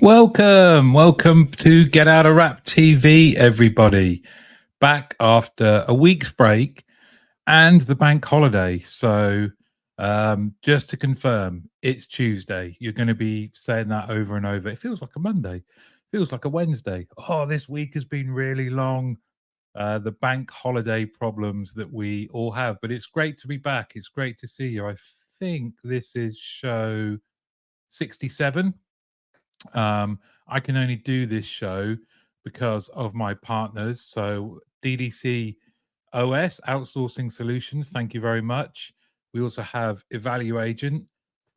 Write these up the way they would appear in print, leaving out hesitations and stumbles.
Welcome to Get Out of Rap TV, everybody. Back after a week's break and the bank holiday. So, just to confirm, it's Tuesday. You're going to be saying that over and over. It feels like a Monday, feels like a Wednesday. Oh, this week has been really long. The bank holiday problems that we all have, but it's great to be back. It's great to see you. I think this is show 67. I can only do this show because of my partners. So DDC OS Outsourcing Solutions, thank you very much. We also have Evaluagent,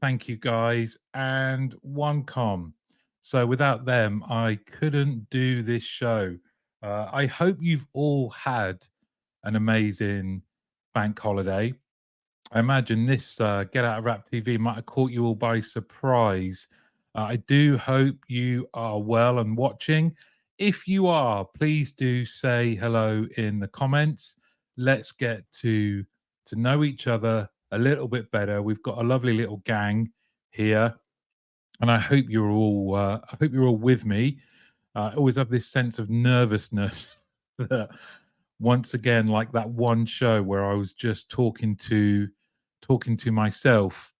thank you guys, and OneCom. So without them, I couldn't do this show. I hope you've all had an amazing bank holiday. I imagine this Get Out of Rap TV might have caught you all by surprise. I do hope you are well and watching. If you are, please do say hello in the comments. Let's get to know each other a little bit better. We've got a lovely little gang here, and I hope you're all. I hope you're all with me. I always have this sense of nervousness that once again, like that one show where I was just talking to myself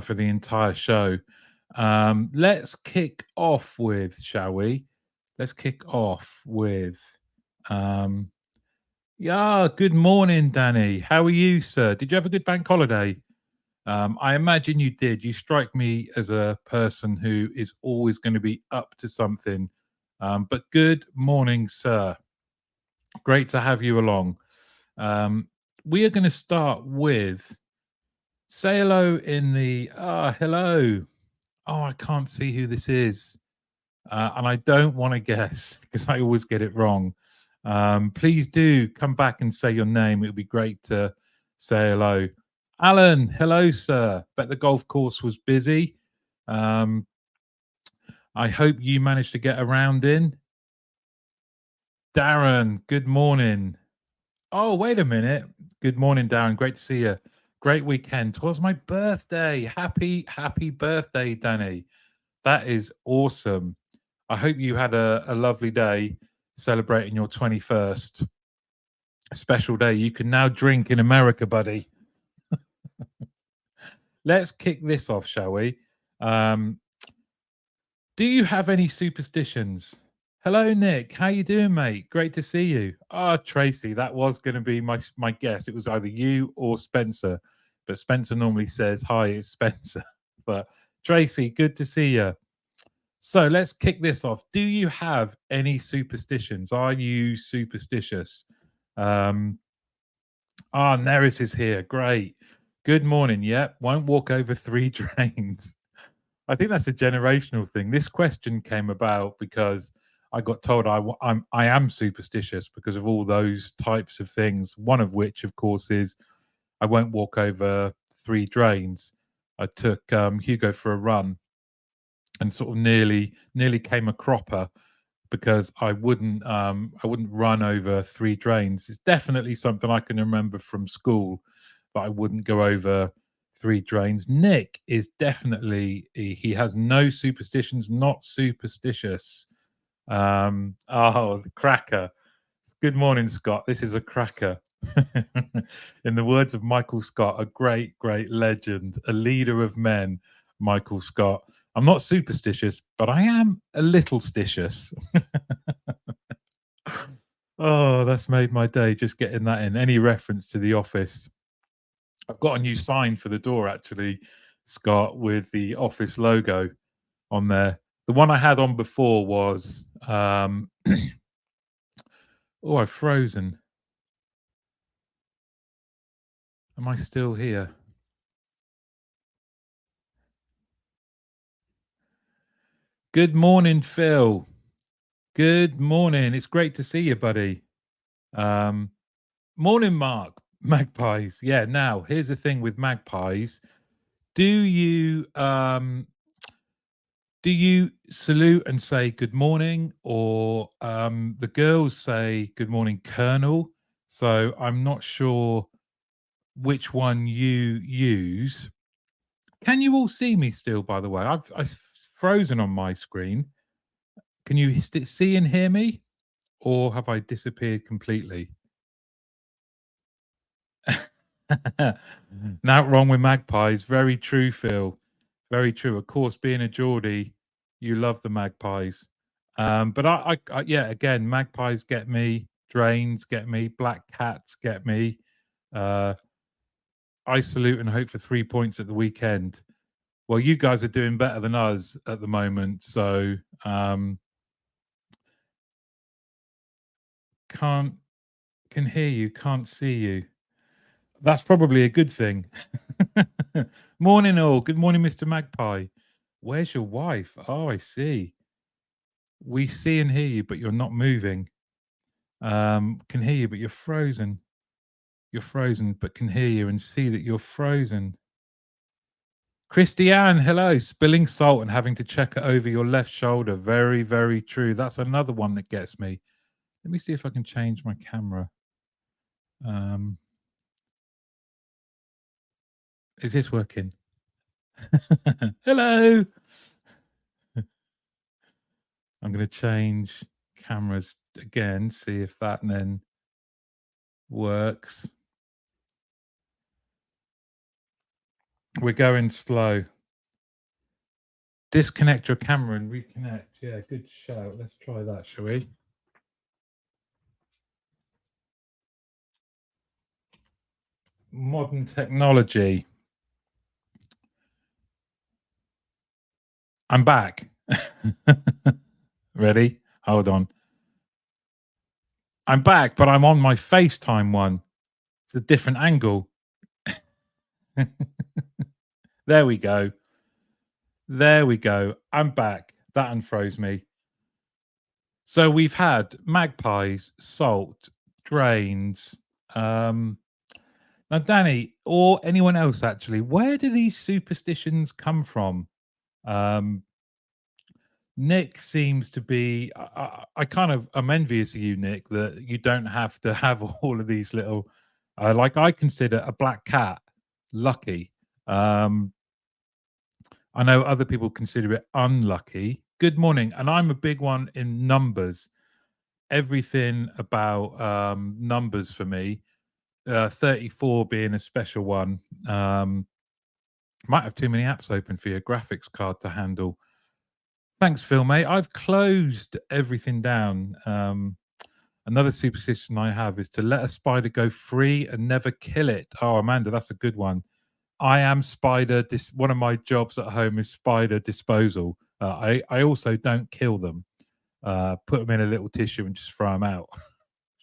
for the entire show. Let's kick off with, shall we? Let's kick off with, um, yeah. Good morning, Danny. How are you, sir? Did you have a good bank holiday? I imagine you did. You strike me as a person who is always going to be up to something. But good morning, sir. Great to have you along. We are going to start with say hello in the hello. Oh, I can't see who this is. And I don't want to guess because I always get it wrong. Please do come back and say your name. It would be great to say hello. Alan, hello, sir. Bet the golf course was busy. Um, I hope you managed to get around in. Darren, good morning. Oh, wait a minute. Good morning, Darren. Great to see you. Great weekend. 'Twas my birthday. Happy birthday, Danny. That is awesome. I hope you had a lovely day celebrating your 21st. A special day. You can now drink in America, buddy. Let's kick this off, shall we? Do you have any superstitions? Hello, Nick. How you doing, mate? Great to see you. Ah, Tracy, that was going to be my guess. It was either you or Spencer, but Spencer normally says hi. It's Spencer. But Tracy, good to see you. So let's kick this off. Do you have any superstitions? Are you superstitious? Neris is here. Great. Good morning. Yep. Won't walk over 3 drains. I think that's a generational thing. This question came about because I got told I am superstitious because of all those types of things. One of which, of course, is I won't walk over 3 drains. I took Hugo for a run and sort of nearly came a cropper because I wouldn't run over 3 drains. It's definitely something I can remember from school, but I wouldn't go over 3 drains. Nick is definitely he has no superstitions, not superstitious. The cracker. Good morning, Scott. This is a cracker. In the words of Michael Scott, a great legend, a leader of men, Michael Scott. I'm not superstitious, but I am a little stitious. Oh, that's made my day just getting that in. Any reference to The Office. I've got a new sign for the door, actually, Scott, with the Office logo on there. The one I had on before was, oh, I've frozen. Am I still here? Good morning, Phil. Good morning. It's great to see you, buddy. Morning, Mark. Magpies. Yeah, now here's the thing with magpies. Do you salute and say good morning, or the girls say good morning, Colonel? So I'm not sure which one you use. Can you all see me still, by the way? I frozen on my screen. Can you see and hear me, or have I disappeared completely? Not wrong with magpies. Very true, Phil. Very true. Of course, being a Geordie, you love the magpies. But yeah, again, magpies get me. Drains get me. Black cats get me. Uh, I salute and hope for 3 points at the weekend. Well, you guys are doing better than us at the moment, so can't can hear you, can't see you. That's probably a good thing. Morning, all. Good morning, Mr. Magpie. Where's your wife? Oh, I see. We see and hear you, but you're not moving. Can hear you, but you're frozen. You're frozen, but can hear you and see that you're frozen. Christiane, hello. Spilling salt and having to check it over your left shoulder. Very, very true. That's another one that gets me. Let me see if I can change my camera. Is this working? Hello. I'm going to change cameras again, see if that then works. We're going slow. Disconnect your camera and reconnect. Yeah, good shout. Let's try that, shall we? Modern technology. I'm back. Ready? Hold on. I'm back, but I'm on my FaceTime one. It's a different angle. There we go. There we go. I'm back. That unfroze me. So we've had magpies, salt, drains. Now, Danny, or anyone else actually, where do these superstitions come from? Nick seems to be. I kind of I'm envious of you, Nick, that you don't have to have all of these little. Like I consider a black cat lucky. I know other people consider it unlucky. Good morning, and I'm a big one in numbers. Everything about numbers for me. 34 being a special one. Might have too many apps open for your graphics card to handle. Thanks, Phil, mate. I've closed everything down. Another superstition I have is to let a spider go free and never kill it. Oh, Amanda, that's a good one. I am spider. One of my jobs at home is spider disposal. I also don't kill them. Put them in a little tissue and just throw them out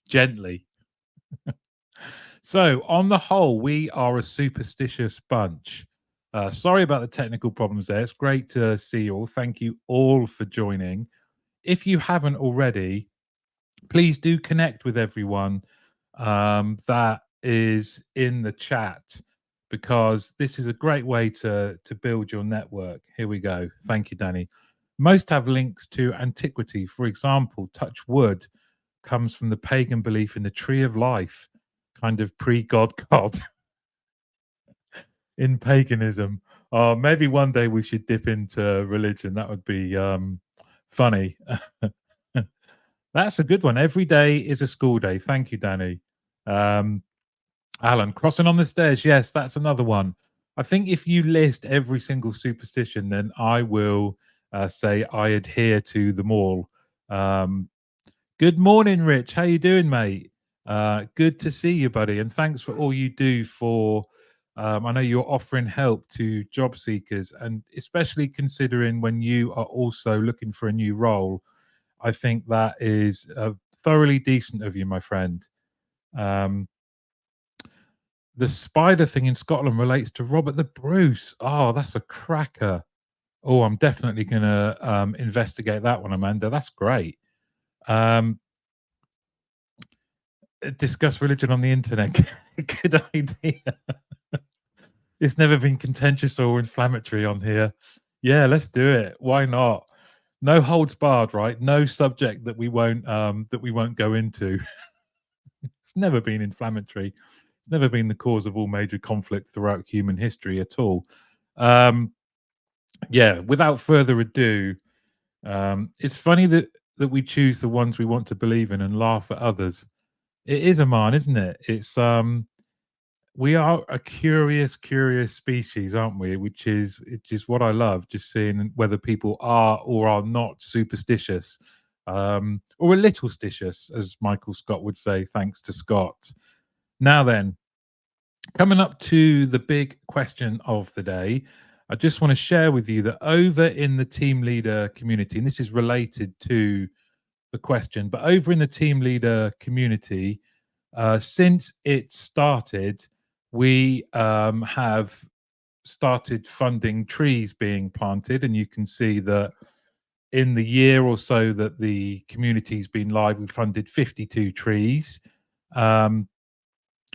gently. So, on the whole, we are a superstitious bunch. Sorry about the technical problems there. It's great to see you all. Thank you all for joining. If you haven't already, please do connect with everyone that is in the chat, because this is a great way to build your network. Here we go. Thank you, Danny. Most have links to antiquity. For example, touch wood comes from the pagan belief in the tree of life, kind of pre-god god in paganism. Maybe one day we should dip into religion. That would be funny. That's a good one. Every day is a school day. Thank you, Danny. Alan, crossing on the stairs. Yes, that's another one. I think if you list every single superstition, then I will say I adhere to them all. Good morning, Rich. How you doing, mate? Good to see you, buddy. And thanks for all you do for. I know you're offering help to job seekers, and especially considering when you are also looking for a new role. I think that is thoroughly decent of you, my friend. The spider thing in Scotland relates to Robert the Bruce. Oh, that's a cracker. Oh, I'm definitely going to investigate that one, Amanda. That's great. Discuss religion on the internet. Good idea. It's never been contentious or inflammatory on here. Yeah, let's do it. Why not? No holds barred, right? No subject that we won't go into. It's never been inflammatory. It's never been the cause of all major conflict throughout human history at all. Yeah, without further ado, it's funny that we choose the ones we want to believe in and laugh at others. It is, Aman, isn't it? It's we are a curious species, aren't we? Which is what I love, just seeing whether people are or are not superstitious, or a little stitious, as Michael Scott would say. Thanks to Scott. Now then, coming up to the big question of the day, I just want to share with you that over in the team leader community, and this is related to the question, but over in the team leader community, since it started, we have started funding trees being planted, and you can see that in the year or so that the community's been live, we funded 52 trees. Um,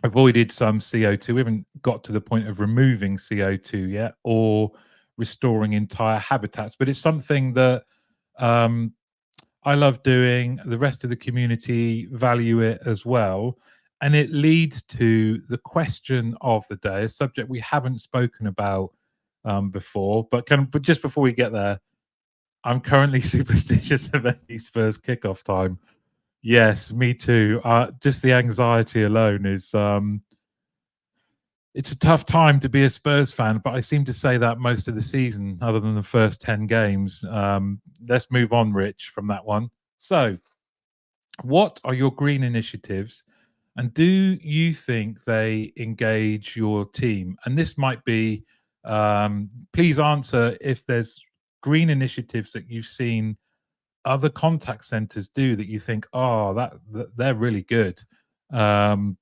Avoided some CO2. We haven't got to the point of removing CO2 yet or restoring entire habitats, but it's something that um, I love doing. The rest of the community value it as well. And it leads to the question of the day, a subject we haven't spoken about before. But just before we get there, I'm currently superstitious of any Spurs kickoff time. Yes, me too. Just the anxiety alone is it's a tough time to be a Spurs fan, but I seem to say that most of the season, other than the first 10 games. Let's move on, Rich, from that one. So, what are your green initiatives, and do you think they engage your team? And this might be, please answer if there's green initiatives that you've seen other contact centers do that you think, oh, that they're really good. Um,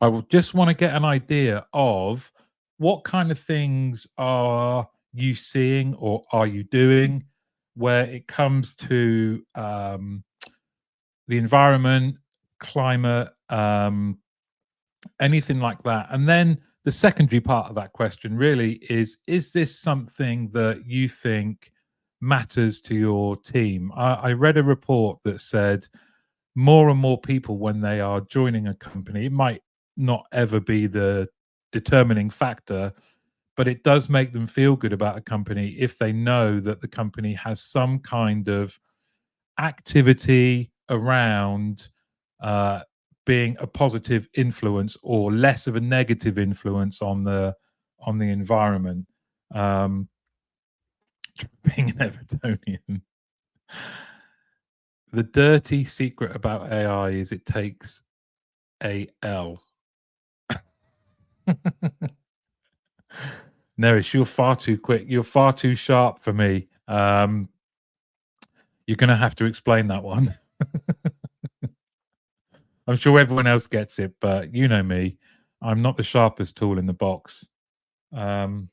I would just want to get an idea of what kind of things are you seeing or are you doing where it comes to the environment, climate, anything like that. And then the secondary part of that question really is this something that you think matters to your team? I read a report that said more and more people, when they are joining a company, it might not ever be the determining factor, but it does make them feel good about a company if they know that the company has some kind of activity around uh, being a positive influence or less of a negative influence on the environment. Um, being an Evertonian, the dirty secret about AI is it takes a L. Neris, you're far too quick. You're far too sharp for me. You're going to have to explain that one. I'm sure everyone else gets it, but you know me. I'm not the sharpest tool in the box. Um,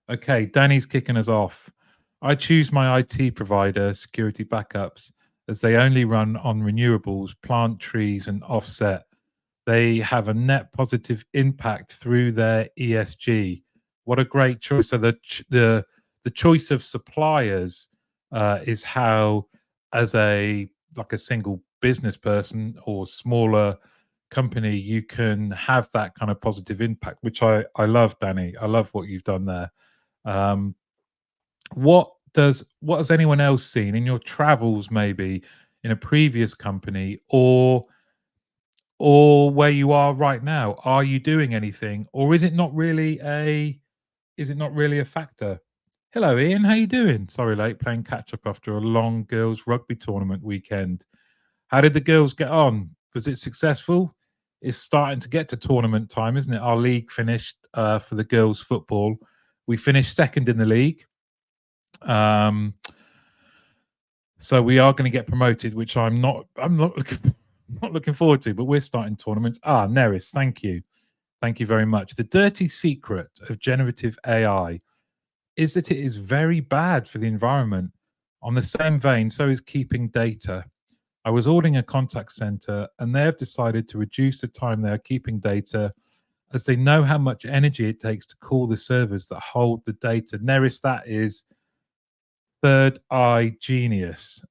okay, Danny's kicking us off. I choose my IT provider, Security Backups, as they only run on renewables, plant trees, and offset. They have a net positive impact through their ESG. What a great choice! So the choice of suppliers is how, as a like a single business person or smaller company, you can have that kind of positive impact, which I love, Danny. I love what you've done there. Um, what has anyone else seen in your travels, maybe in a previous company, or where you are right now? Are you doing anything, or is it not really a factor? Hello, Ian. How you doing? Sorry, late playing catch up after a long girls rugby tournament weekend. How did the girls get on? Was it successful? It's starting to get to tournament time, isn't it? Our league finished for the girls' football. We finished second in the league. Um, so we are going to get promoted, which I'm not looking not looking forward to. But we're starting tournaments. Neris, thank you very much. The dirty secret of generative AI is that it is very bad for the environment. On the same vein, so is keeping data. I was auditing a contact center, and they have decided to reduce the time they are keeping data as they know how much energy it takes to cool the servers that hold the data. Neris, that is third eye genius.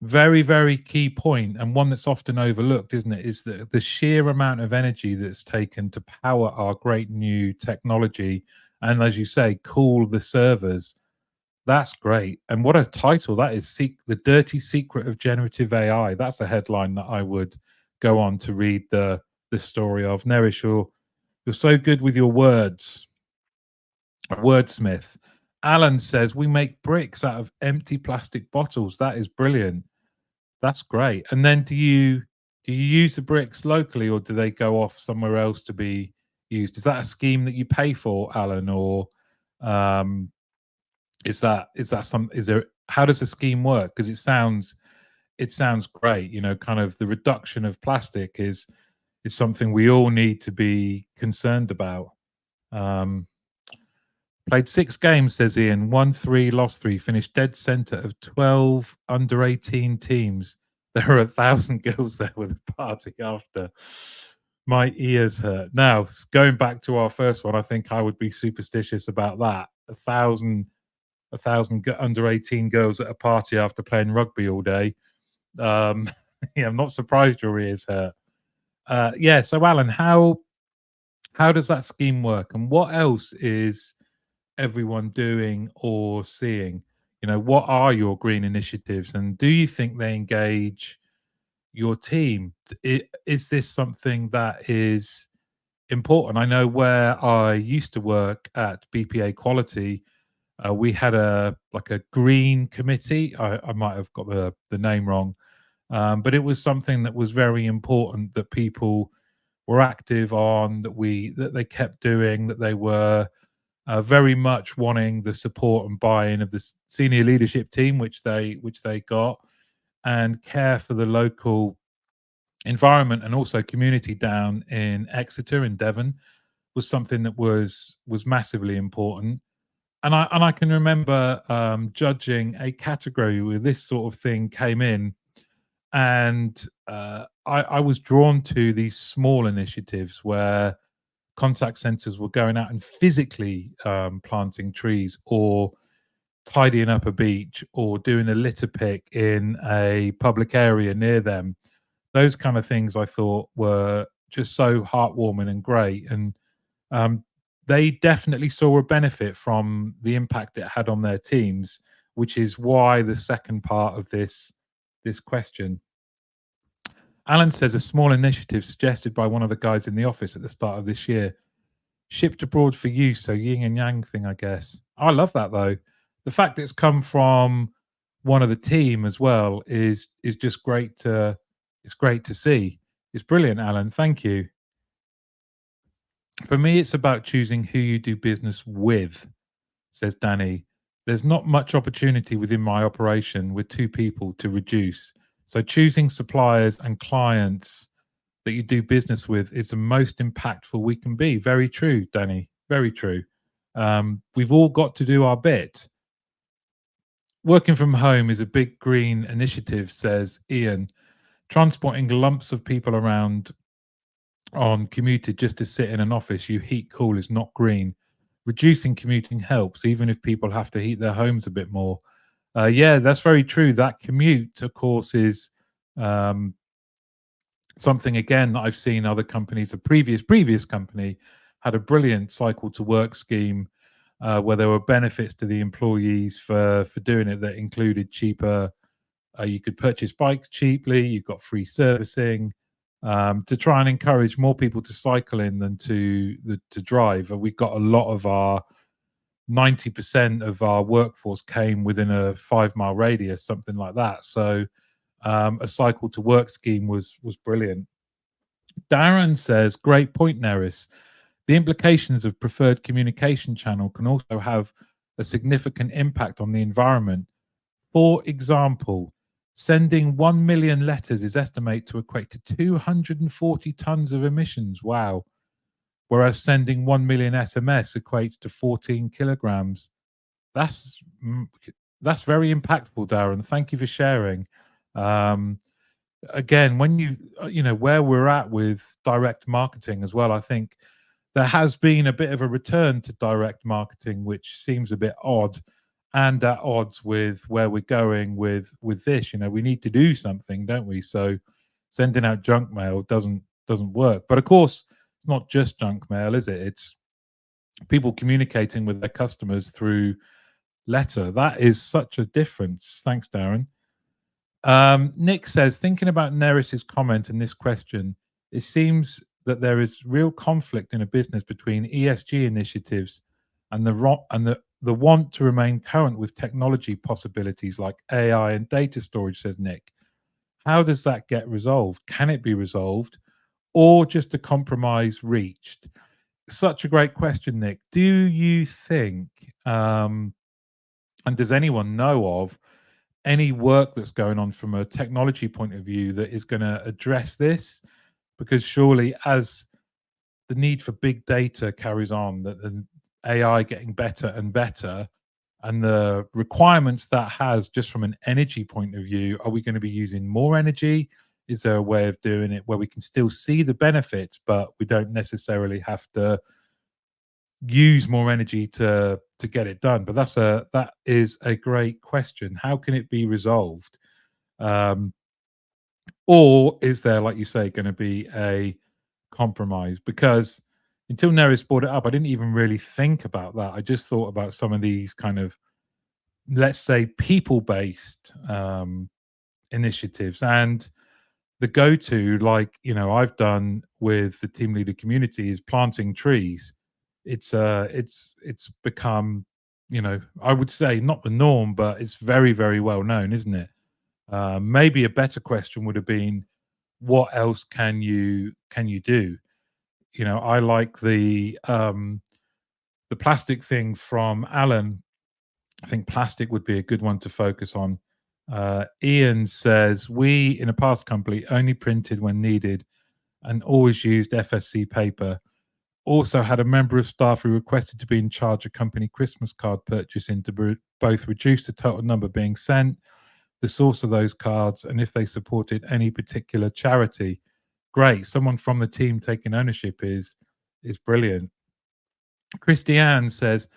Very, very key point, and one that's often overlooked, isn't it? Is the sheer amount of energy that's taken to power our great new technology and, as you say, cool the servers. That's great. And what a title that is. The Dirty Secret of Generative AI. That's a headline that I would go on to read the story of. Nerish, you're so good with your words. A wordsmith. Alan says we make bricks out of empty plastic bottles. That is brilliant. That's great. And then do you use the bricks locally, or do they go off somewhere else to be used? Is that a scheme that you pay for, Alan, or um, is there? How does the scheme work? Because it sounds great. You know, kind of the reduction of plastic is something we all need to be concerned about. Um, Played 6 games, says Ian. Won 3, lost 3. Finished dead center of 12 under 18 teams. There are 1,000 girls there with a party after. My ears hurt. Now, going back to our first one, I think I would be superstitious about that. 1,000 under 18 girls at a party after playing rugby all day. Yeah, I'm not surprised your ears hurt. Yeah, so Alan, how does that scheme work, and what else is everyone doing or seeing? You know, what are your green initiatives, and do you think they engage your team? Is this something that is important? I know where I used to work at BPA Quality, we had a green committee. I might have got the name wrong, but it was something that was very important that people were active on, that they kept doing, that they were very much wanting the support and buy-in of the senior leadership team, which they got, and care for the local environment and also community down in Exeter in Devon was something that was massively important. And I can remember judging a category where this sort of thing came in, and I was drawn to these small initiatives where contact centers were going out and physically planting trees, or tidying up a beach, or doing a litter pick in a public area near them. Those kind of things I thought were just so heartwarming and great. And um, they definitely saw a benefit from the impact it had on their teams, which is why the second part of this question. Alan says a small initiative suggested by one of the guys in the office at the start of this year, shipped abroad for use. So yin and yang thing, I guess. I love that though. The fact it's come from one of the team as well is just great to see. It's brilliant, Alan. Thank you. For me, it's about choosing who you do business with, says Danny. There's not much opportunity within my operation with 2 people to reduce. So choosing suppliers and clients that you do business with is the most impactful we can be. Very true, Danny. Very true. We've all got to do our bit. Working from home is a big green initiative, says Ian. Transporting lumps of people around on commuted just to sit in an office you heat cool is not green. Reducing commuting helps, even if people have to heat their homes a bit more. Yeah, that's very true. That commute, of course, is something again that I've seen other companies. A previous company had a brilliant cycle to work scheme where there were benefits to the employees for doing it that included cheaper. You could purchase bikes cheaply. You've got free servicing. To try and encourage more people to cycle in than to drive. And we got a lot of our 90% of our workforce came within a 5-mile radius, something like that. So a cycle to work scheme was brilliant. Darren says, great point, Neris. The implications of preferred communication channel can also have a significant impact on the environment. For example, sending 1 million letters is estimated to equate to 240 tons of emissions. Wow. Whereas sending 1 million SMS equates to 14 kilograms. That's very impactful, Darren. Thank you for sharing. Again, when you know where we're at with direct marketing as well, I think there has been a bit of a return to direct marketing, which seems a bit odd, and at odds with where we're going with this. You know, we need to do something, don't we? So sending out junk mail doesn't work. But of course, it's not just junk mail, is it? people communicating with their customers through letter. That is such a difference. Thanks, Darren. Nick says, thinking about Neris's comment and this question, it seems that there is real conflict in a business between ESG initiatives and the want to remain current with technology possibilities like AI and data storage, says Nick. How does that get resolved? Can it be resolved or just a compromise reached? Such a great question, Nick. Do you think, and does anyone know of any work that's going on from a technology point of view that is going to address this? Because surely, as the need for big data carries on, that the AI getting better and better, and the requirements that has just from an energy point of view, are we going to be using more energy? Is there a way of doing it where we can still see the benefits, but we don't necessarily have to use more energy to get it done? But that is a great question. How can it be resolved? Or is there, like you say, going to be a compromise? Because until Neris brought it up, I didn't even really think about that. I just thought about some of these kind of, let's say, people-based initiatives, and the go-to, like I've done with the team leader community, is planting trees. It's become, I would say not the norm, but it's very, very well known, isn't it? Maybe a better question would have been, what else can you do? I like the plastic thing from Alan. I think plastic would be a good one to focus on. Ian says, we in a past company only printed when needed and always used FSC paper. Also had a member of staff who requested to be in charge of company Christmas card purchasing to both reduce the total number being sent, the source of those cards, and if they supported any particular charity. Great. Someone from the team taking ownership is brilliant. Christiane says,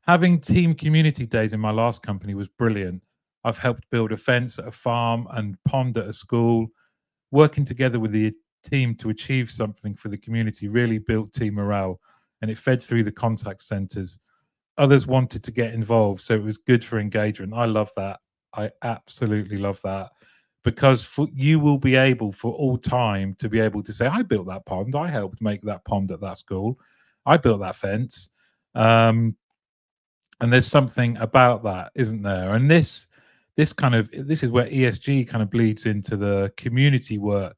having team community days in my last company was brilliant. I've helped build a fence at a farm and pond at a school. Working together with the team to achieve something for the community really built team morale, and it fed through the contact centers. Others wanted to get involved, so it was good for engagement. I love that. I absolutely love that, because you will be able for all time to be able to say, I built that pond, I helped make that pond at that school, I built that fence. And there's something about that, isn't there? And this is where ESG kind of bleeds into the community work.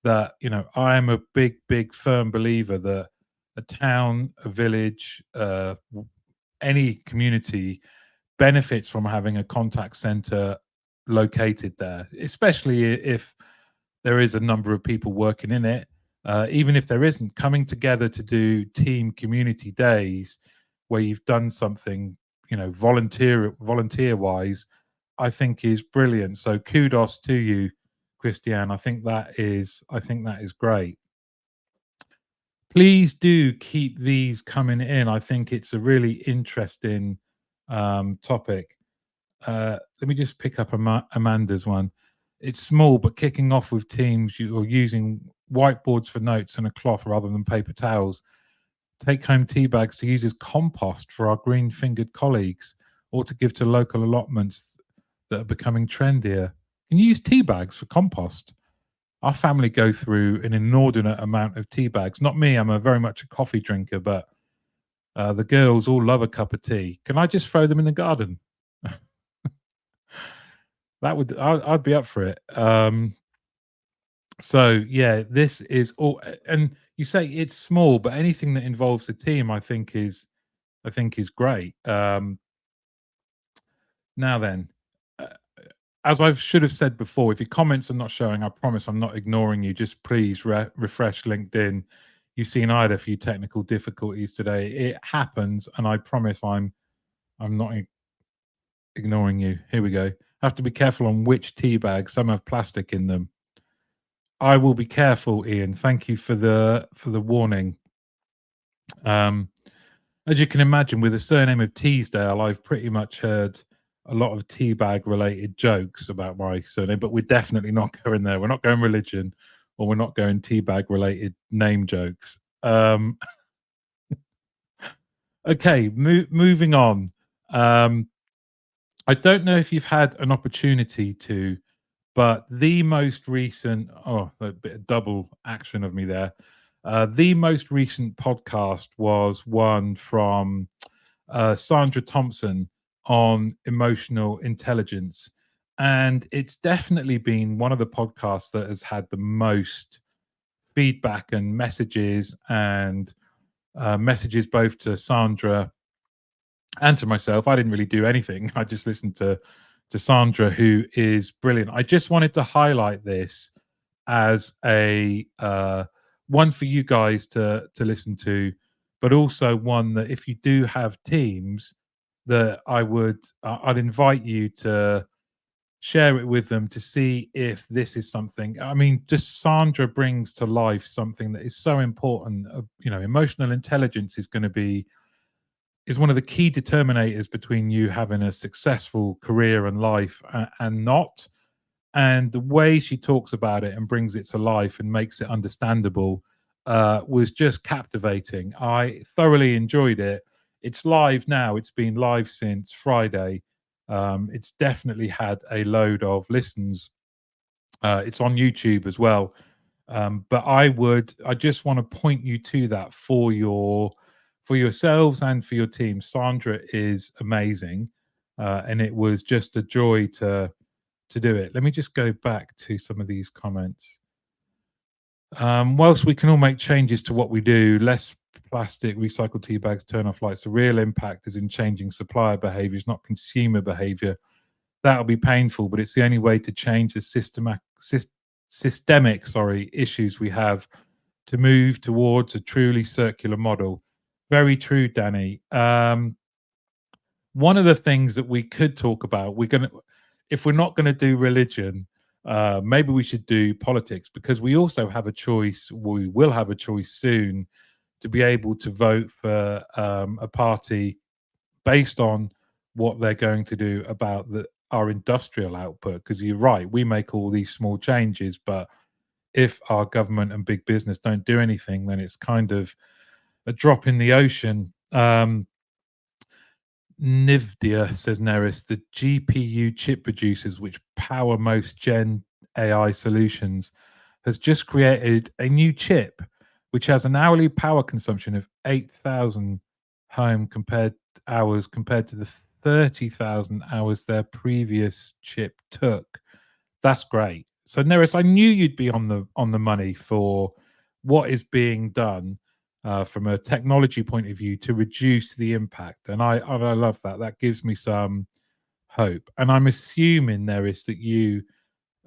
That I am a big firm believer that a town, a village, any community benefits from having a contact center located there, especially if there is a number of people working in it. Even if there isn't, coming together to do team community days where you've done something, volunteer wise, I think is brilliant. So kudos to you, Christiane. I think that is great. Please do keep these coming in. I think it's a really interesting topic. Let me just pick up Amanda's one. It's small, but kicking off with teams, you're using whiteboards for notes and a cloth rather than paper towels. Take home tea bags to use as compost for our green fingered colleagues, or to give to local allotments that are becoming trendier. Can you use tea bags for compost? Our family go through an inordinate amount of tea bags. Not me, I'm very much a coffee drinker, but the girls all love a cup of tea. Can I just throw them in the garden? I'd be up for it. So yeah, this is all, and you say it's small, but anything that involves the team, I think is great. Now then, as I should have said before, if your comments are not showing, I promise I'm not ignoring you. Just please refresh LinkedIn. You've seen I had a few technical difficulties today. It happens, and I promise I'm not ignoring you. Here we go. Have to be careful on which tea bags. Some have plastic in them. I will be careful, Ian. Thank you for the warning. As you can imagine, with the surname of Teasdale, I've pretty much heard a lot of teabag related jokes about my surname, but we're definitely not going there. We're not going religion, or we're not going teabag related name jokes. Okay, moving on. Um, I don't know if you've had an opportunity to, but the most recent, oh, a bit of double action of me there. The most recent podcast was one from Sandra Thompson on emotional intelligence. And it's definitely been one of the podcasts that has had the most feedback and messages both to Sandra and to myself. I didn't really do anything. I just listened to Sandra, who is brilliant. I just wanted to highlight this as a one for you guys to listen to, but also one that if you do have teams, that I'd invite you to share it with them to see if this is something. I mean, just Sandra brings to life something that is so important. Emotional intelligence is one of the key determinators between you having a successful career and life and not. And the way she talks about it and brings it to life and makes it understandable was just captivating. I thoroughly enjoyed it. It's live now. It's been live since Friday. It's definitely had a load of listens. It's on YouTube as well. But I just want to point you to that for yourselves and for your team. Sandra is amazing, and it was just a joy to do it. Let me just go back to some of these comments. Whilst we can all make changes to what we do, less plastic, recycled tea bags, turn off lights, the real impact is in changing supplier behaviors, not consumer behavior. That'll be painful, but it's the only way to change the systemic issues we have to move towards a truly circular model. Very true, Danny. One of the things that we could talk about, if we're not gonna do religion, maybe we should do politics because we also have a choice. We will have a choice soon to be able to vote for a party based on what they're going to do about our industrial output. Because you're right, we make all these small changes, but if our government and big business don't do anything, then it's kind of a drop in the ocean. Nivdia, says Neris, the GPU chip producers which power most Gen AI solutions has just created a new chip which has an hourly power consumption of 8,000 home compared hours compared to the 30,000 hours their previous chip took. That's great. So Neris, I knew you'd be on the money for what is being done from a technology point of view to reduce the impact, and I love that. That gives me some hope. And I'm assuming Neris that you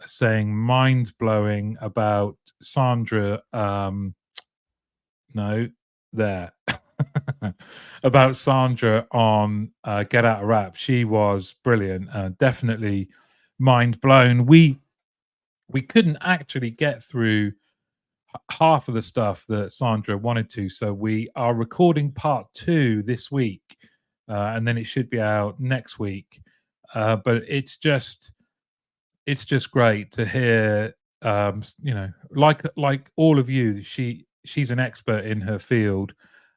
are saying mind blowing about Sandra. No, there. About Sandra on Get Out of Rap. She was brilliant. Definitely mind blown. We couldn't actually get through half of the stuff that Sandra wanted to, so we are recording part 2 this week, and then it should be out next week. But it's just great to hear. Like all of you, she's an expert in her field,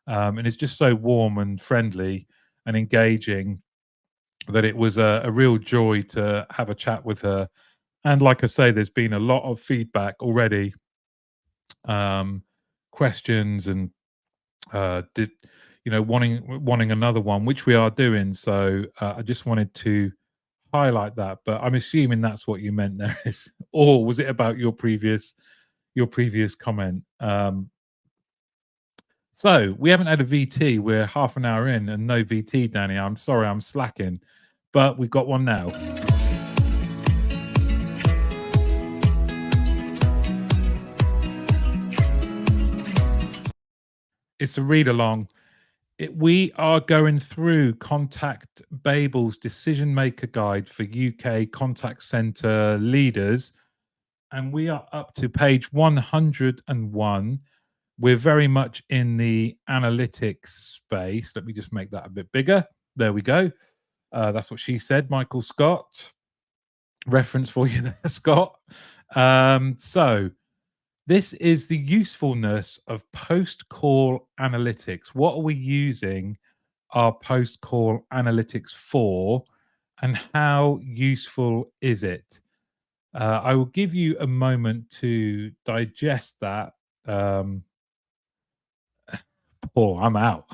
and is just so warm and friendly and engaging that it was a real joy to have a chat with her. And like I say, there's been a lot of feedback already, um, questions, and did wanting another one, which we are doing. So I just wanted to highlight that. But I'm assuming that's what you meant there, is, or was it about your previous comment? So we haven't had a VT. We're half an hour in and no VT, Danny. I'm sorry, I'm slacking, but we've got one now. It's a read along. We are going through Contact Babel's decision maker guide for UK contact center leaders, and we are up to page 101. We're very much in the analytics space. Let me just make that a bit bigger. There we go. That's what she said, Michael Scott. Reference for you there, Scott. So this is the usefulness of post-call analytics. What are we using are post call analytics for, and how useful is it? I will give you a moment to digest that. Paul, I'm out.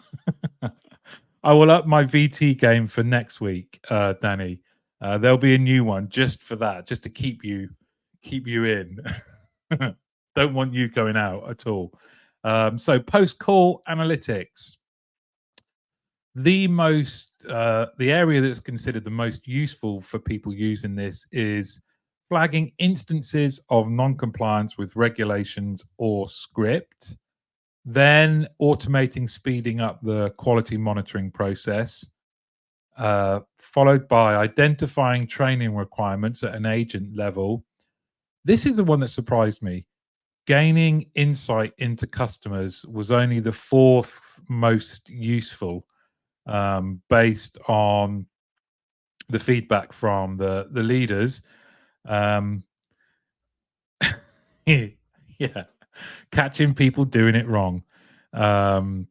I will up my VT game for next week, Danny. There'll be a new one just for that, just to keep you in. Don't want you going out at all. So post call analytics. The area that's considered the most useful for people using this is flagging instances of non-compliance with regulations or script, then automating, speeding up the quality monitoring process, followed by identifying training requirements at an agent level. This is the one that surprised me. Gaining insight into customers was only the fourth most useful, based on the feedback from the leaders. Yeah, catching people doing it wrong. Danny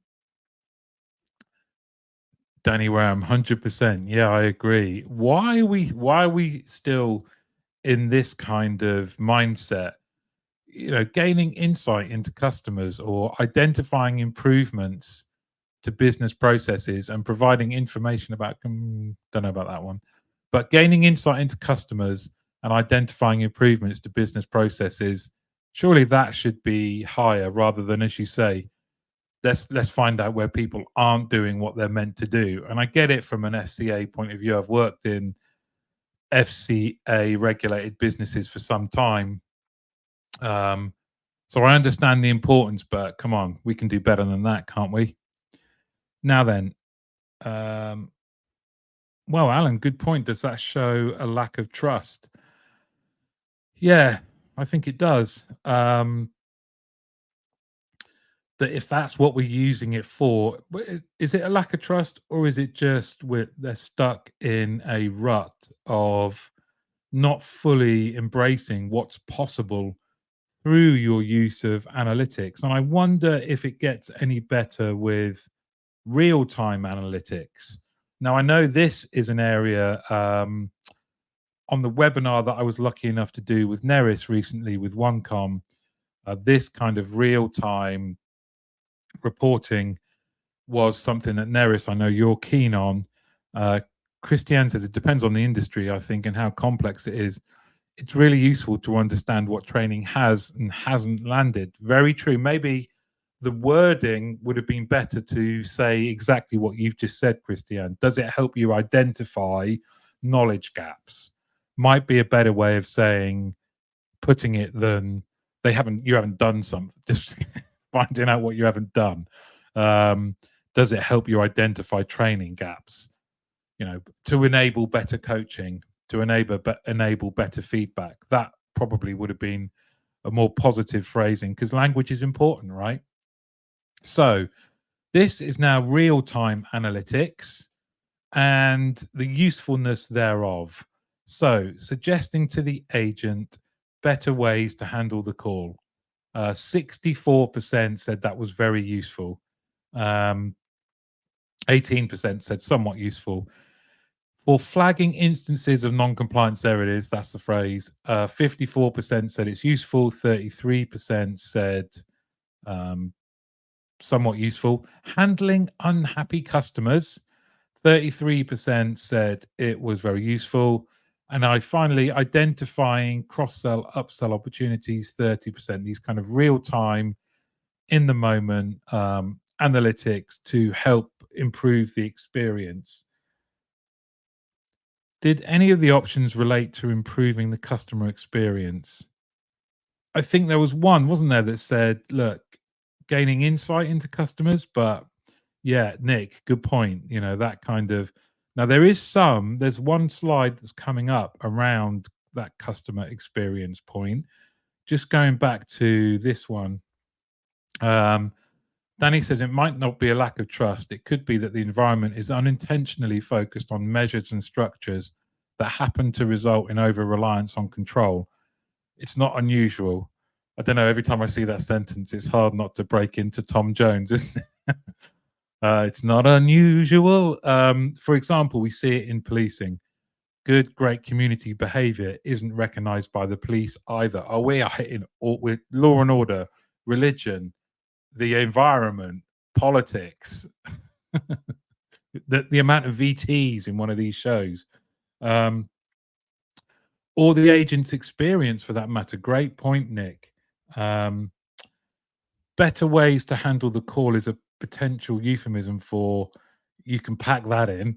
Ram, 100%. Yeah, I agree. Why are we still in this kind of mindset? Gaining insight into customers or identifying improvements to business processes and providing information about don't know about that one, but gaining insight into customers and identifying improvements to business processes, surely that should be higher rather than, as you say, let's find out where people aren't doing what they're meant to do. And I get it from an FCA point of view. I've worked in FCA regulated businesses for some time, so I understand the importance, but come on, we can do better than that, can't we? Now then, well, Alan, good point. Does that show a lack of trust? Yeah, I think it does. That if that's what we're using it for, is it a lack of trust, or is it just they're stuck in a rut of not fully embracing what's possible through your use of analytics? And I wonder if it gets any better with real-time analytics. Now, I know this is an area, on the webinar that I was lucky enough to do with Neris recently with OneCom, this kind of real-time reporting was something that Neris, I know you're keen on. Christiane says it depends on the industry, I think, and how complex it is. It's really useful to understand what training has and hasn't landed. Very true. Maybe the wording would have been better to say exactly what you've just said, Christiane. Does it help you identify knowledge gaps? Might be a better way of putting it than you haven't done something. Just finding out what you haven't done. Does it help you identify training gaps? To enable better coaching, to enable better feedback. That probably would have been a more positive phrasing, because language is important, right? So this is now real-time analytics and the usefulness thereof. So suggesting to the agent better ways to handle the call. 64% said that was very useful. 18% said somewhat useful. For flagging instances of non-compliance, there it is. That's the phrase. 54% said it's useful. 33% said somewhat useful. Handling unhappy customers, 33% said it was very useful. And finally, identifying cross-sell, upsell opportunities, 30%. These kind of real-time, in the moment analytics to help improve the experience. Did any of the options relate to improving the customer experience? I think there was one, wasn't there, that said, look, gaining insight into customers. But yeah, Nick, good point. That kind of, now there's one slide that's coming up around that customer experience point. Just going back to this one. Danny says it might not be a lack of trust. It could be that the environment is unintentionally focused on measures and structures that happen to result in over-reliance on control. It's not unusual. I don't know, every time I see that sentence, it's hard not to break into Tom Jones, isn't it? It's not unusual. For example, we see it in policing. Good, great community behaviour isn't recognised by the police either. Oh, we are hitting all with law and order, religion, the environment, politics, the amount of VTs in one of these shows, um, or the agent's experience for that matter. Great point, Nick. Um, better ways to handle the call is a potential euphemism for you can pack that in.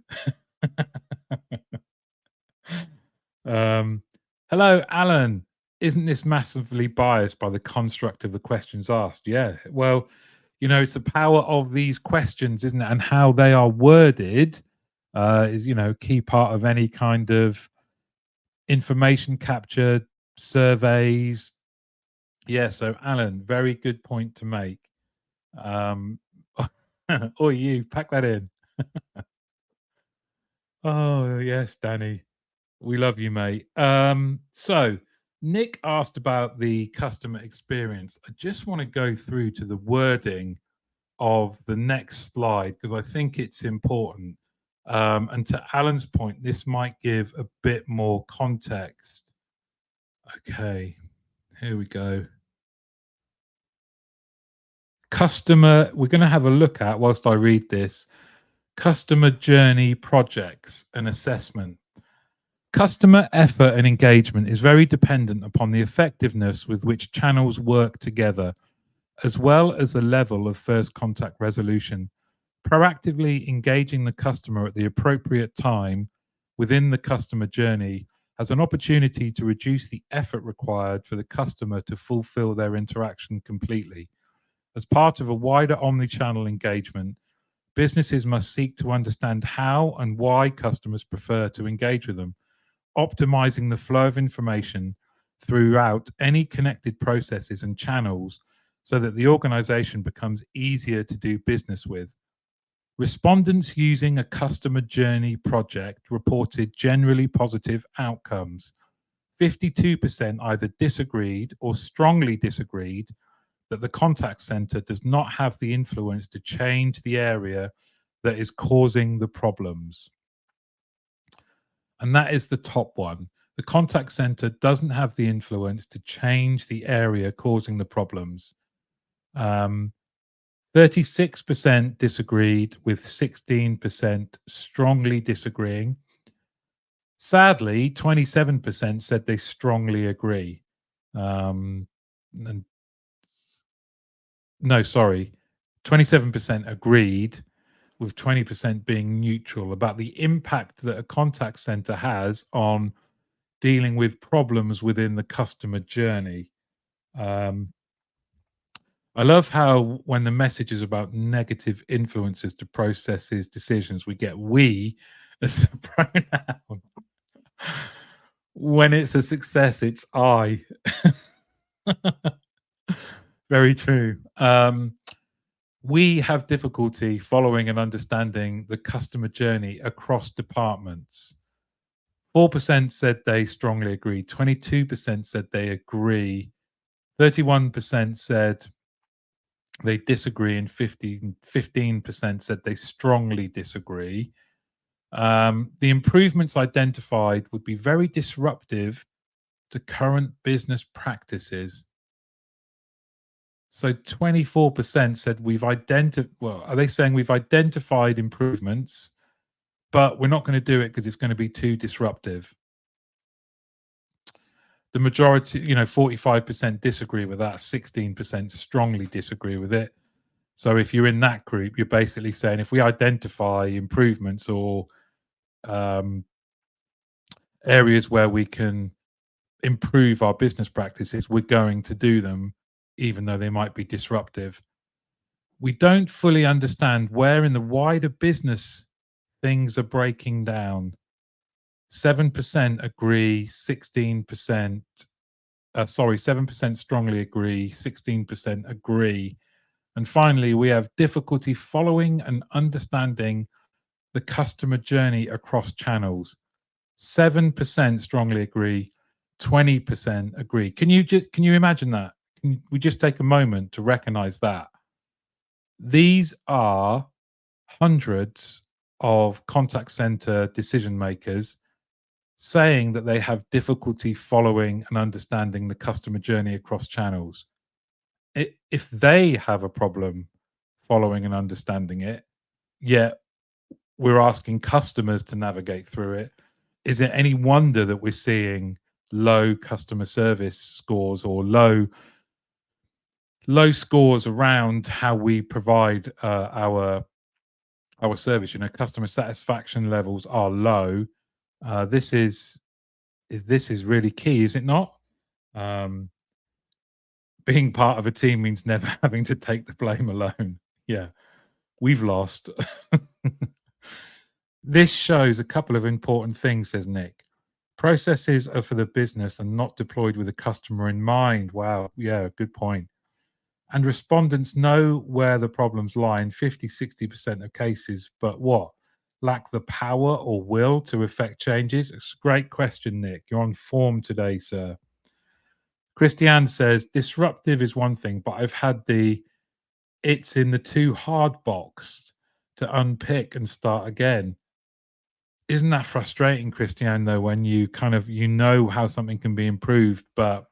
Hello, Alan. Isn't this massively biased by the construct of the questions asked? Yeah. Well, it's the power of these questions, isn't it? And how they are worded is, key part of any kind of information capture, surveys. Yeah. So, Alan, very good point to make. Or you pack that in. Oh, yes, Danny. We love you, mate. So Nick asked about the customer experience. I just want to go through to the wording of the next slide because I think it's important. And to Alan's point, this might give a bit more context. Okay, here we go. Customer, we're going to have a look at, whilst I read this, customer journey projects and assessment. Customer effort and engagement is very dependent upon the effectiveness with which channels work together, as well as the level of first contact resolution. Proactively engaging the customer at the appropriate time within the customer journey has an opportunity to reduce the effort required for the customer to fulfill their interaction completely. As part of a wider omni-channel engagement, businesses must seek to understand how and why customers prefer to engage with them, optimizing the flow of information throughout any connected processes and channels so that the organization becomes easier to do business with. Respondents using a customer journey project reported generally positive outcomes. 52% either disagreed or strongly disagreed that the contact center does not have the influence to change the area that is causing the problems. And that is the top one. The contact center doesn't have the influence to change the area causing the problems. 36% disagreed, with 16% strongly disagreeing. Sadly, 27% said they strongly agree. And no, sorry, 27% agreed, with 20% being neutral about the impact that a contact center has on dealing with problems within the customer journey. I love how when the message is about negative influences to processes, decisions, we get we as the pronoun. When it's a success, it's I. Very true. We have difficulty following and understanding the customer journey across departments. 4% said they strongly agree, 22% said they agree, 31% said they disagree, and 15% said they strongly disagree. The improvements identified would be very disruptive to current business practices. So 24% said we've identified, well, are they saying we've identified improvements, but we're not going to do it because it's going to be too disruptive? The majority, 45% disagree with that, 16% strongly disagree with it. So if you're in that group, you're basically saying if we identify improvements or areas where we can improve our business practices, we're going to do them, even though they might be disruptive. We don't fully understand where in the wider business things are breaking down. 7% agree, 16%, 7% strongly agree, 16% agree. And finally, we have difficulty following and understanding the customer journey across channels. 7% strongly agree, 20% agree. Can you imagine that? Can we just take a moment to recognize that? These are hundreds of contact center decision makers saying that they have difficulty following and understanding the customer journey across channels. If they have a problem following and understanding it, yet we're asking customers to navigate through it, is it any wonder that we're seeing low customer service scores or low scores around how we provide our service? You know, customer satisfaction levels are low. This is really key, is it not? Being part of a team means never having to take the blame alone. Yeah, we've lost. This shows a couple of important things, says Nick. Processes are for the business and not deployed with the customer in mind. Wow, yeah, good point. And respondents know where the problems lie in 50-60% of cases, but what? Lack the power or will to effect changes? It's a great question, Nick. You're on form today, sir. Christiane says, disruptive is one thing, but I've had it's in the too hard box to unpick and start again. Isn't that frustrating, Christiane, though, when you know how something can be improved, but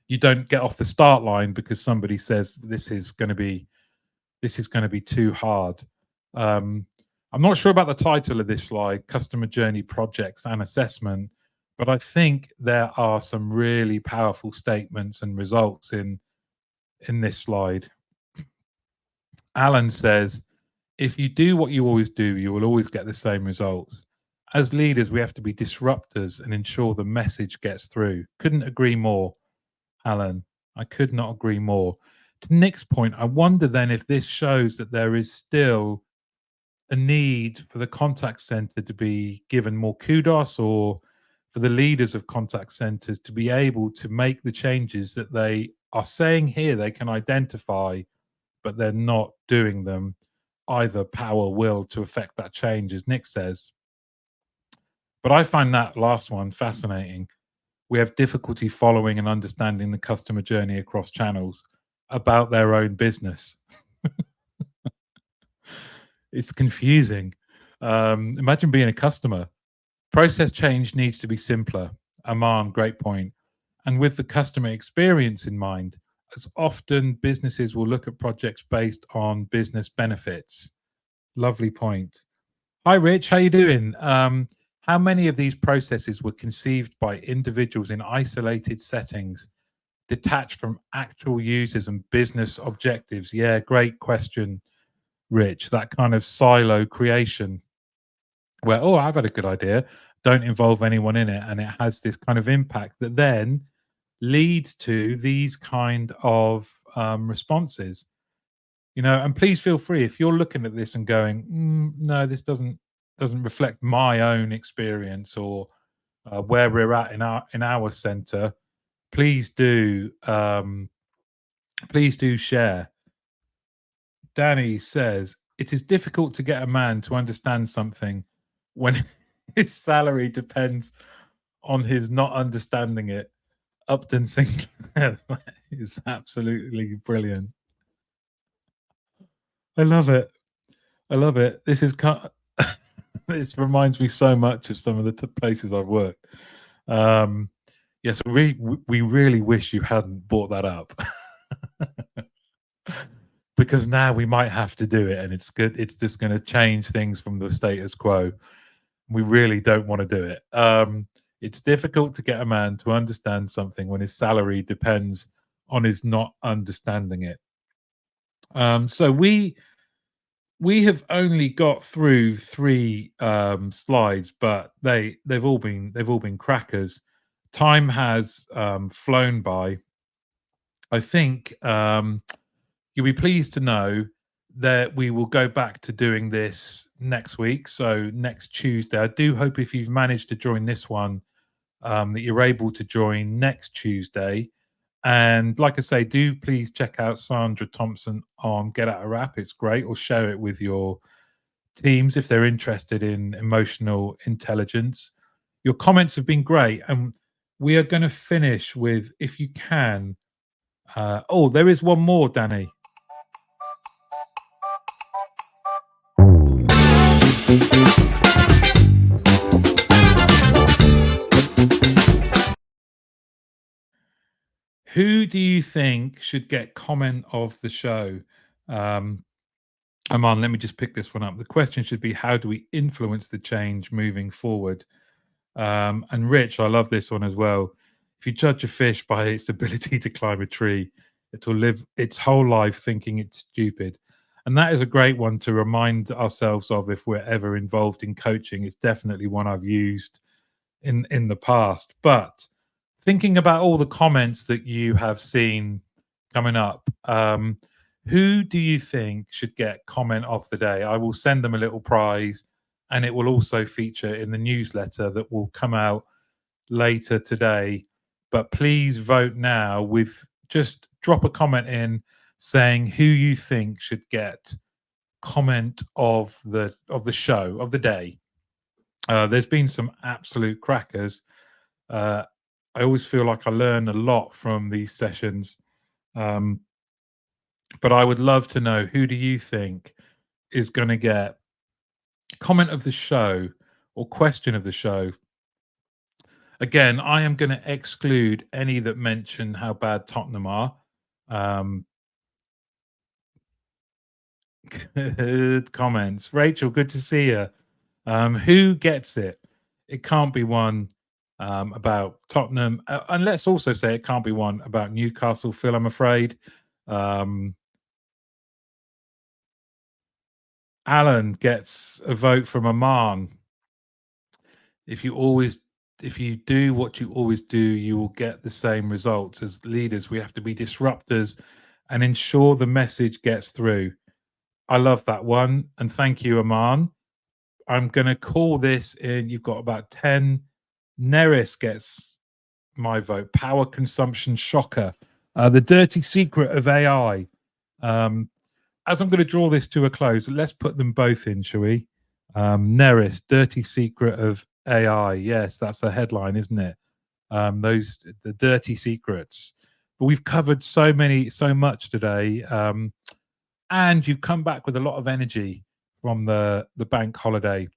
you don't get off the start line because somebody says this is going to be too hard. I'm not sure about the title of this slide, Customer Journey Projects and Assessment, but I think there are some really powerful statements and results in this slide. Alan says, if you do what you always do, you will always get the same results. As leaders, we have to be disruptors and ensure the message gets through. Couldn't agree more, Alan. I could not agree more. To Nick's point, I wonder then if this shows that there is still a need for the contact center to be given more kudos, or for the leaders of contact centers to be able to make the changes that they are saying here they can identify, but they're not doing them, either power, will to affect that change, as Nick says. But I find that last one fascinating. We have difficulty following and understanding the customer journey across channels about their own business. It's confusing. Imagine being a customer. Process change needs to be simpler. Aman, great point. And with the customer experience in mind, as often businesses will look at projects based on business benefits. Lovely point. Hi, Rich. How you doing? How many of these processes were conceived by individuals in isolated settings, detached from actual users and business objectives? Yeah, great question, Rich. That kind of silo creation where, oh, I've had a good idea, don't involve anyone in it, and it has this kind of impact that then leads to these kind of responses. You know, and please feel free if you're looking at this and going, no, this doesn't reflect my own experience or where we're at in our center. Please do share. Danny says it is difficult to get a man to understand something when his salary depends on his not understanding it. Upton Sinclair is absolutely brilliant. I love it. I love it. This is this reminds me so much of some of the places I've worked. Yes, we really wish you hadn't brought that up. Because now we might have to do it, and it's good. It's just going to change things from the status quo. We really don't want to do it. It's difficult to get a man to understand something when his salary depends on his not understanding it. So we have only got through 3 slides, but they've all been crackers. Time has flown by. I think you'll be pleased to know that we will go back to doing this next week. So next Tuesday. I do hope if you've managed to join this one, that you're able to join next Tuesday. And like I say, do please check out Sandra Thompson on Get Out a Wrap. It's great. Or share it with your teams if they're interested in emotional intelligence. Your comments have been great. And we are going to finish with, if you can. Oh, there is one more, Danny. Who do you think should get comment of the show? Um, Aman, let me just pick this one up. The question should be, how do we influence the change moving forward? And Rich, I love this one as well. If you judge a fish by its ability to climb a tree, it will live its whole life thinking it's stupid. And that is a great one to remind ourselves of if we're ever involved in coaching. It's definitely one I've used in the past. But thinking about all the comments that you have seen coming up, who do you think should get comment of the day? I will send them a little prize, and it will also feature in the newsletter that will come out later today. But please vote now. With just drop a comment in saying who you think should get comment of the show of the day. There's been some absolute crackers. I always feel like I learn a lot from these sessions. But I would love to know, who do you think is going to get comment of the show or question of the show? Again, I am going to exclude any that mention how bad Tottenham are. Good comments. Rachel, good to see you. Who gets it? It can't be one about Tottenham. And let's also say it can't be one about Newcastle, Phil, I'm afraid. Alan gets a vote from Aman. If you do what you always do, you will get the same results. As leaders, we have to be disruptors and ensure the message gets through. I love that one. And thank you, Aman. I'm going to call this in. You've got about 10. Neris gets my vote. Power consumption shocker. The dirty secret of AI. As I'm going to draw this to a close, let's put them both in, shall we? Neris, dirty secret of AI. Yes, that's the headline, isn't it? The dirty secrets. But we've covered so much today, and you've come back with a lot of energy from the bank holiday.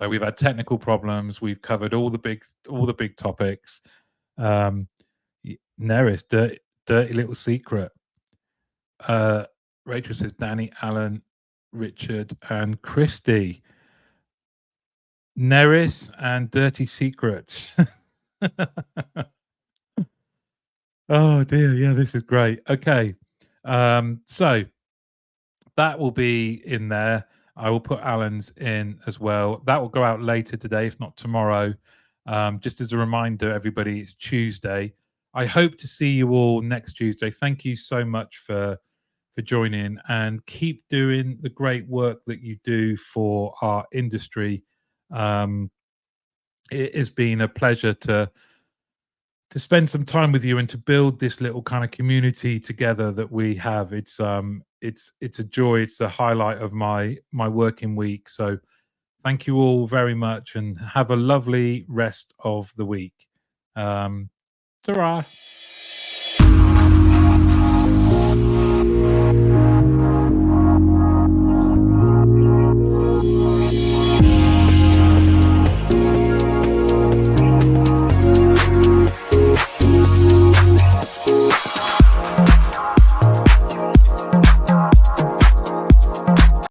We've had technical problems. We've covered all the big topics. Neris, dirty little secret. Rachel says Danny, Alan, Richard, and Christy. Neris and dirty secrets. Oh dear, yeah, this is great. Okay, so that will be in there. I will put Alan's in as well. That will go out later today, if not tomorrow. Just as a reminder, everybody, it's Tuesday. I hope to see you all next Tuesday. Thank you so much for joining, and keep doing the great work that you do for our industry. It has been a pleasure to spend some time with you and to build this little kind of community together that we have. It's a joy. It's the highlight of my working week. So thank you all very much, and have a lovely rest of the week. Ta-ra.